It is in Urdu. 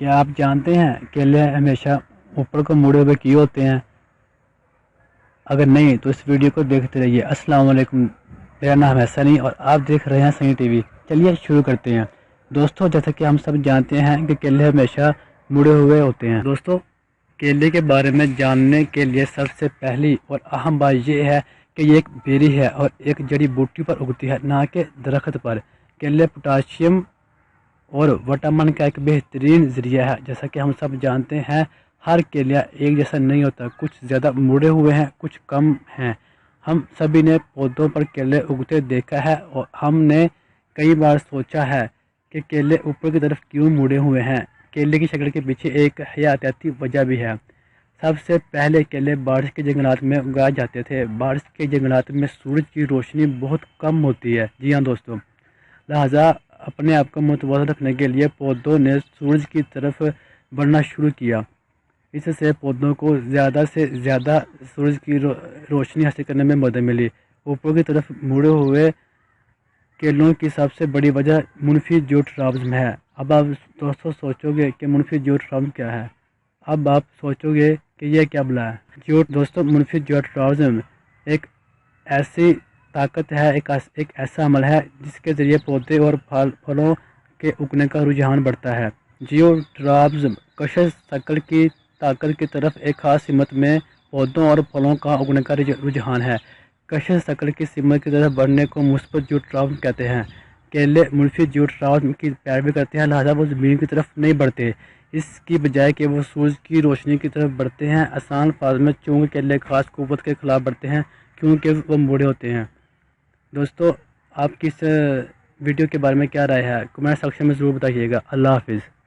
کیا آپ جانتے ہیں کیلے ہمیشہ اوپر کو مڑے ہوئے کیے ہوتے ہیں؟ اگر نہیں تو اس ویڈیو کو دیکھتے رہیے۔ السلام علیکم، میرا نام ہے سنی اور آپ دیکھ رہے ہیں سنی ٹی وی۔ چلیے شروع کرتے ہیں۔ دوستو، جیسا کہ ہم سب جانتے ہیں کہ کیلے ہمیشہ مڑے ہوئے ہوتے ہیں۔ دوستو، کیلے کے بارے میں جاننے کے لیے سب سے پہلی اور اہم بات یہ ہے کہ یہ ایک بیری ہے اور ایک جڑی بوٹی پر اگتی ہے، نہ کہ درخت پر۔ کیلے پوٹاشیم اور وٹامن کا ایک بہترین ذریعہ ہے۔ جیسا کہ ہم سب جانتے ہیں ہر کیلا ایک جیسا نہیں ہوتا، کچھ زیادہ مڑے ہوئے ہیں، کچھ کم ہیں۔ ہم سبھی نے پودوں پر کیلے اگتے دیکھا ہے اور ہم نے کئی بار سوچا ہے کہ کیلے اوپر کی طرف کیوں مڑے ہوئے ہیں۔ کیلے کی شکل کے پیچھے ایک حیاتیاتی وجہ بھی ہے۔ سب سے پہلے کیلے بارش کے جنگلات میں اگائے جاتے تھے۔ بارش کے جنگلات میں سورج کی روشنی بہت کم ہوتی ہے، جی ہاں دوستو، لہٰذا اپنے آپ کو متوازن رکھنے کے لیے پودوں نے سورج کی طرف بڑھنا شروع کیا۔ اس سے پودوں کو زیادہ سے زیادہ سورج کی روشنی حاصل کرنے میں مدد ملی۔ اوپر کی طرف مڑے ہوئے کیلوں کی سب سے بڑی وجہ منفی جیوٹرافزم ہے۔ اب آپ دوستوں سوچو گے کہ منفی جیوٹرافزم کیا ہے؟ اب آپ سوچو گے کہ یہ کیا بلا ہے؟ دوستوں، منفی جیوٹرافزم ایک ایسی طاقت ہے، ایک ایسا عمل ہے جس کے ذریعے پودے اور پھلوں کے اگنے کا رجحان بڑھتا ہے۔ جیوٹرافزم کشش شکل کی طاقت کی طرف ایک خاص سمت میں پودوں اور پھلوں کا اگنے کا رجحان ہے۔ کشش شکل کی سمت کی طرف بڑھنے کو مثبت جیوٹرافزم کہتے ہیں۔ کیلے منفی جیوٹرافزم کی پیروی کرتے ہیں، لہذا وہ زمین کی طرف نہیں بڑھتے، اس کی بجائے کہ وہ سورج کی روشنی کی طرف بڑھتے ہیں۔ آسان الفاظ میں، چونکہ کیلے خاص قوت کے خلاف بڑھتے ہیں کیونکہ وہ مڑے ہوتے ہیں۔ دوستو، آپ کی اس ویڈیو کے بارے میں کیا رائے ہے؟ کمنٹ سیکشن میں ضرور بتائیے گا۔ اللہ حافظ۔